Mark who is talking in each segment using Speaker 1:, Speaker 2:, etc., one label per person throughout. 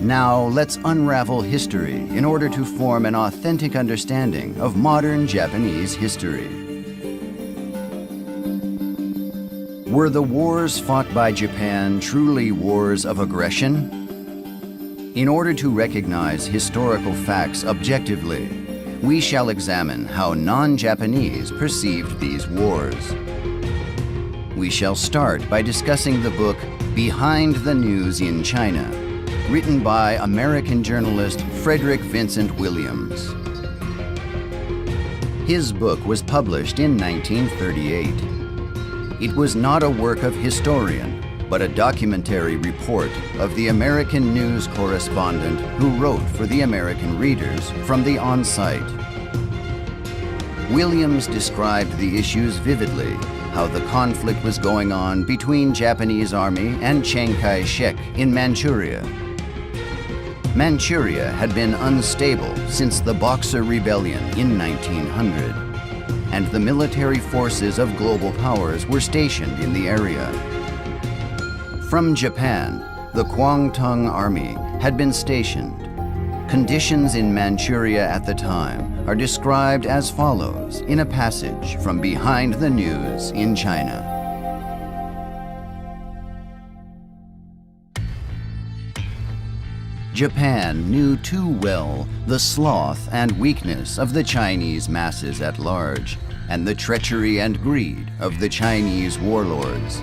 Speaker 1: Now let's unravel history in order to form an authentic understanding of modern Japanese history. Were the wars fought by Japan truly wars of aggression? In order to recognize historical facts objectively, we shall examine how non-Japanese perceived these wars. We shall start by discussing the book Behind the News in China, written by American journalist Frederick Vincent Williams. His book was published in 1938. It was not a work of historian, but a documentary report of the American news correspondent who wrote for the American readers from the on-site. Williams described the issues vividly, how the conflict was going on between Japanese army and Chiang Kai-shek in Manchuria. Manchuria had been unstable since the Boxer Rebellion in 1900, and the military forces of global powers were stationed in the area. From Japan, the Kwangtung Army had been stationed. Conditions in Manchuria at the time are described as follows in a passage from Behind the News in China. Japan knew too well the sloth and weakness of the Chinese masses at large, and the treachery and greed of the Chinese warlords.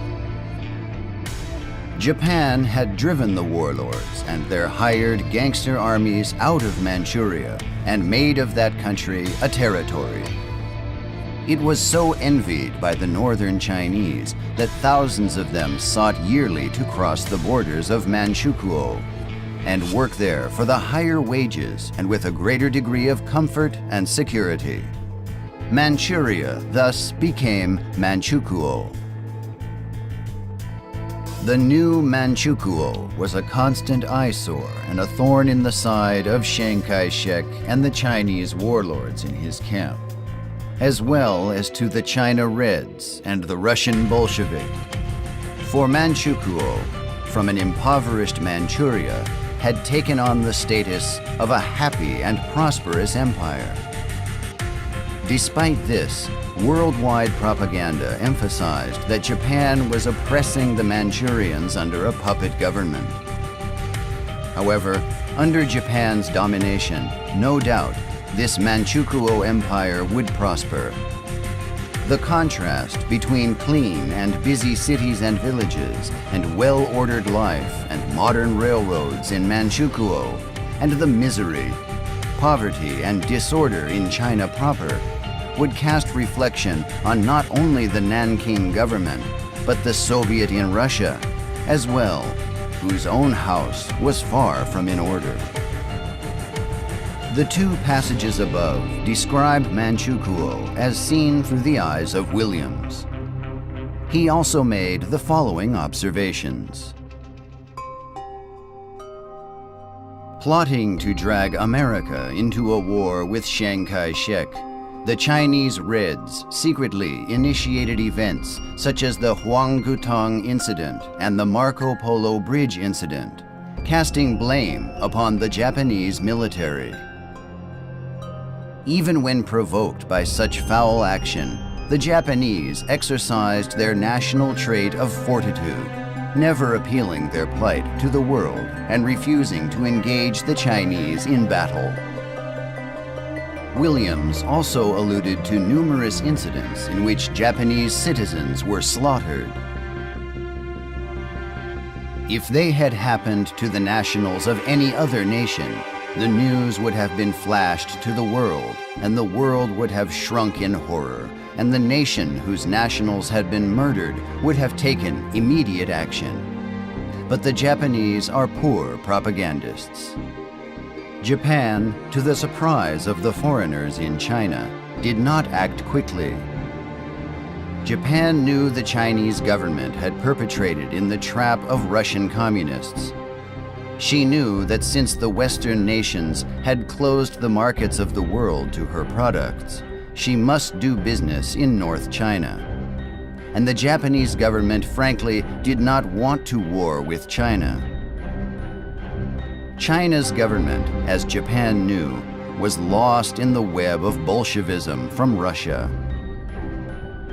Speaker 1: Japan had driven the warlords and their hired gangster armies out of Manchuria and made of that country a territory. It was so envied by the northern Chinese that thousands of them sought yearly to cross the borders of Manchoukuo and work there for the higher wages and with a greater degree of comfort and security. Manchuria thus became Manchoukuo. The new Manchoukuo was a constant eyesore and a thorn in the side of Chiang Kai-shek and the Chinese warlords in his camp, as well as to the China Reds and the Russian Bolshevik. For Manchoukuo, from an impoverished Manchuria, had taken on the status of a happy and prosperous empire. Despite this, worldwide propaganda emphasized that Japan was oppressing the Manchurians under a puppet government. However, under Japan's domination, no doubt, this Manchukuo empire would prosper. The contrast between clean and busy cities and villages and well-ordered life and modern railroads in Manchukuo and the misery, poverty, and disorder in China proper would cast reflection on not only the Nanking government, but the Soviet in Russia as well, whose own house was far from in order. The two passages above describe Manchukuo as seen through the eyes of Williams. He also made the following observations. Plotting to drag America into a war with Chiang Kai-shek, the Chinese Reds secretly initiated events such as the Huanggutong incident and the Marco Polo Bridge incident, casting blame upon the Japanese military. Even when provoked by such foul action, the Japanese exercised their national trait of fortitude, never appealing their plight to the world and refusing to engage the Chinese in battle. Williams also alluded to numerous incidents in which Japanese citizens were slaughtered. If they had happened to the nationals of any other nation, the news would have been flashed to the world, and the world would have shrunk in horror, and the nation whose nationals had been murdered would have taken immediate action. But the Japanese are poor propagandists. Japan, to the surprise of the foreigners in China, did not act quickly. Japan knew the Chinese government had perpetrated in the trap of Russian communists. She knew that since the Western nations had closed the markets of the world to her products, she must do business in North China. And the Japanese government, frankly, did not want to war with China. China's government, as Japan knew, was lost in the web of Bolshevism from Russia.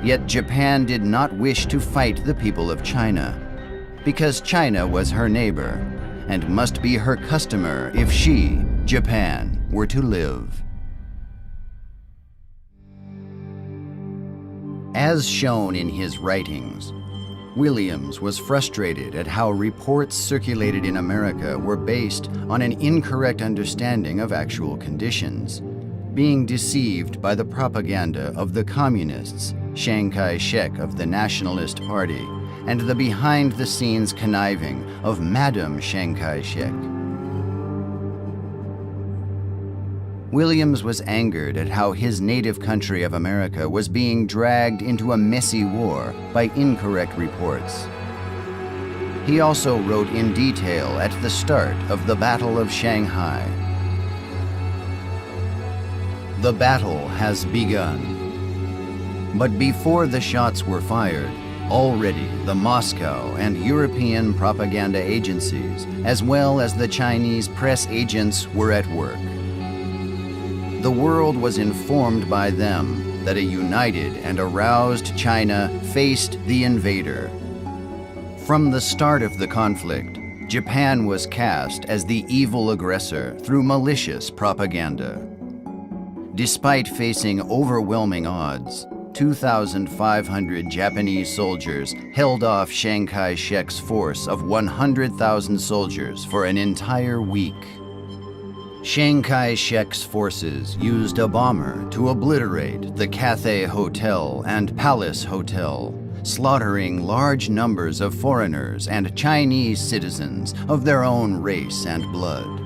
Speaker 1: Yet Japan did not wish to fight the people of China, because China was her neighbor and must be her customer if she, Japan, were to live. As shown in his writings, Williams was frustrated at how reports circulated in America were based on an incorrect understanding of actual conditions, being deceived by the propaganda of the communists, Chiang Kai-shek of the Nationalist Party, and the behind-the-scenes conniving of Madame Chiang Kai-shek. Williams was angered at how his native country of America was being dragged into a messy war by incorrect reports. He also wrote in detail at the start of the Battle of Shanghai. The battle has begun. But before the shots were fired, already the Moscow and European propaganda agencies, as well as the Chinese press agents, were at work. The world was informed by them that a united and aroused China faced the invader. From the start of the conflict, Japan was cast as the evil aggressor through malicious propaganda. Despite facing overwhelming odds, 2,500 Japanese soldiers held off Chiang Kai-shek's force of 100,000 soldiers for an entire week. Chiang Kai-shek's forces used a bomber to obliterate the Cathay Hotel and Palace Hotel, slaughtering large numbers of foreigners and Chinese citizens of their own race and blood.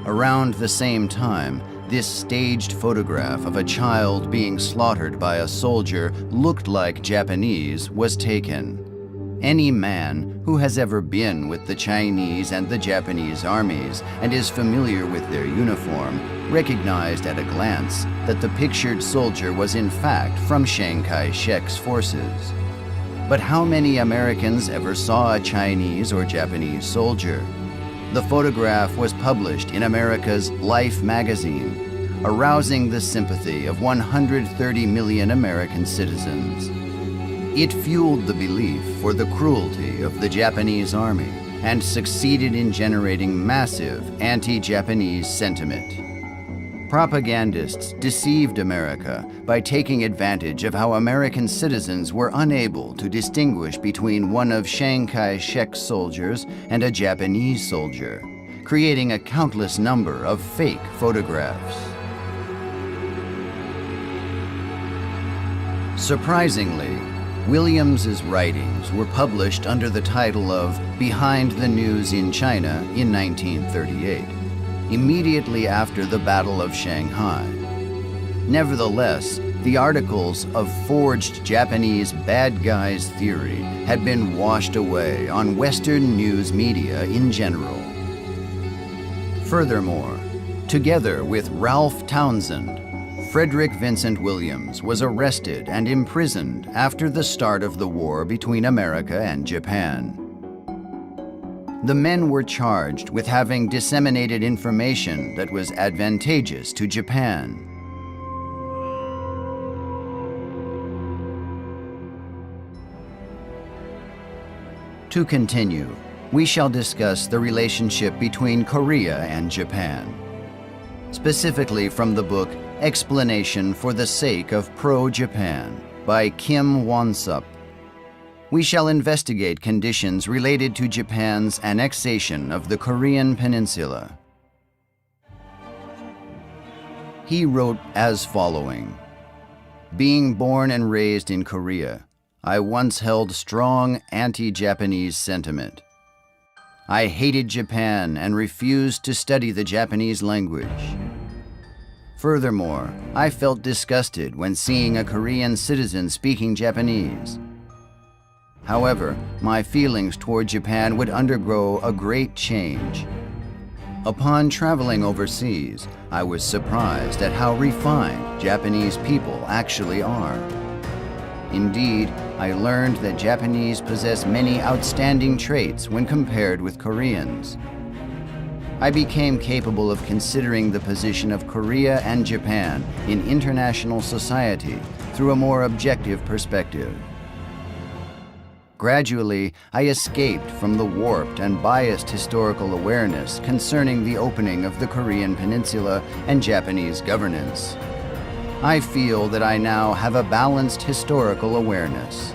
Speaker 1: Around the same time, this staged photograph of a child being slaughtered by a soldier looked like Japanese was taken. Any man who has ever been with the Chinese and the Japanese armies and is familiar with their uniform recognized at a glance that the pictured soldier was in fact from Chiang Kai-shek's forces. But how many Americans ever saw a Chinese or Japanese soldier? The photograph was published in America's Life magazine, arousing the sympathy of 130 million American citizens. It fueled the belief for the cruelty of the Japanese army and succeeded in generating massive anti-Japanese sentiment. Propagandists deceived America by taking advantage of how American citizens were unable to distinguish between one of Chiang Kai-shek's soldiers and a Japanese soldier, creating a countless number of fake photographs. Surprisingly, Williams's writings were published under the title of Behind the News in China in 1938, immediately after the Battle of Shanghai. Nevertheless, the articles of forged Japanese bad guys theory had been washed away on Western news media in general. Furthermore, together with Ralph Townsend, Frederick Vincent Williams was arrested and imprisoned after the start of the war between America and Japan. The men were charged with having disseminated information that was advantageous to Japan. To continue, we shall discuss the relationship between Korea and Japan, specifically from the book Explanation for the Sake of Pro-Japan by Kim Won-sup. We shall investigate conditions related to Japan's annexation of the Korean peninsula. He wrote as following: "Being born and raised in Korea, I once held strong anti-Japanese sentiment. I hated Japan and refused to study the Japanese language. Furthermore, I felt disgusted when seeing a Korean citizen speaking Japanese. However, my feelings toward Japan would undergo a great change. Upon traveling overseas, I was surprised at how refined Japanese people actually are. Indeed, I learned that Japanese possess many outstanding traits when compared with Koreans. I became capable of considering the position of Korea and Japan in international society through a more objective perspective. Gradually, I escaped from the warped and biased historical awareness concerning the opening of the Korean Peninsula and Japanese governance. I feel that I now have a balanced historical awareness.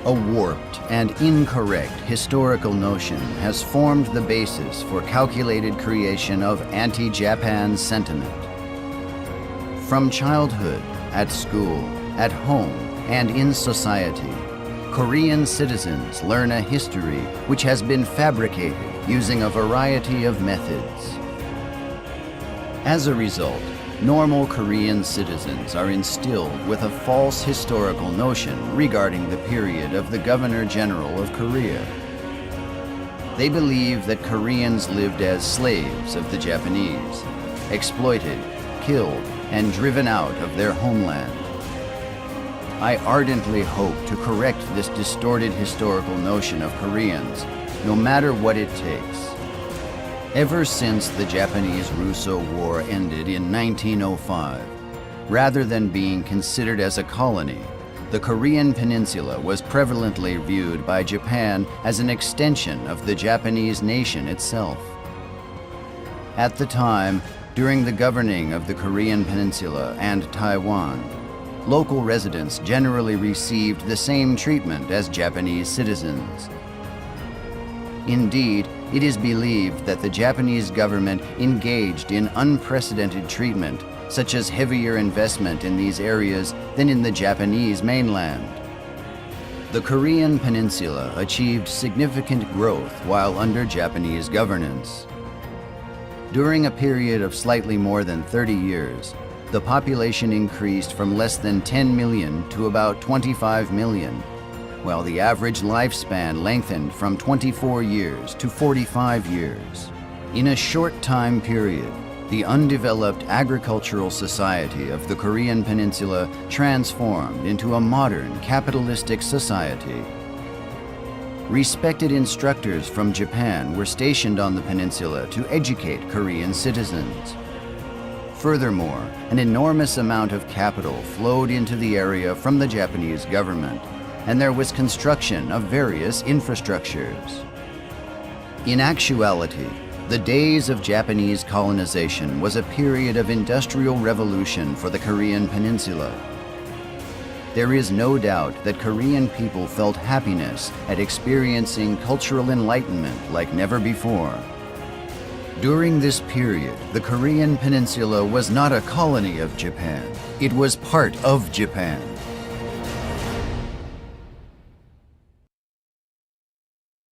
Speaker 1: A warped and incorrect historical notion has formed the basis for calculated creation of anti-Japan sentiment. From childhood, at school, at home, and in society, Korean citizens learn a history which has been fabricated using a variety of methods. As a result, normal Korean citizens are instilled with a false historical notion regarding the period of the Governor-General of Korea. They believe that Koreans lived as slaves of the Japanese, exploited, killed, and driven out of their homeland. I ardently hope to correct this distorted historical notion of Koreans, no matter what it takes. Ever since the Japanese-Russo War ended in 1905, rather than being considered as a colony, the Korean Peninsula was prevalently viewed by Japan as an extension of the Japanese nation itself. At the time, during the governing of the Korean Peninsula and Taiwan, local residents generally received the same treatment as Japanese citizens. Indeed, it is believed that the Japanese government engaged in unprecedented treatment, such as heavier investment in these areas than in the Japanese mainland. The Korean Peninsula achieved significant growth while under Japanese governance. During a period of slightly more than 30 years, the population increased from less than 10 million to about 25 million, while the average lifespan lengthened from 24 years to 45 years. In a short time period, the undeveloped agricultural society of the Korean Peninsula transformed into a modern capitalistic society. Respected instructors from Japan were stationed on the peninsula to educate Korean citizens. Furthermore, an enormous amount of capital flowed into the area from the Japanese government, and there was construction of various infrastructures. In actuality, the days of Japanese colonization was a period of industrial revolution for the Korean Peninsula. There is no doubt that Korean people felt happiness at experiencing cultural enlightenment like never before. During this period, the Korean Peninsula was not a colony of Japan. It was part of Japan.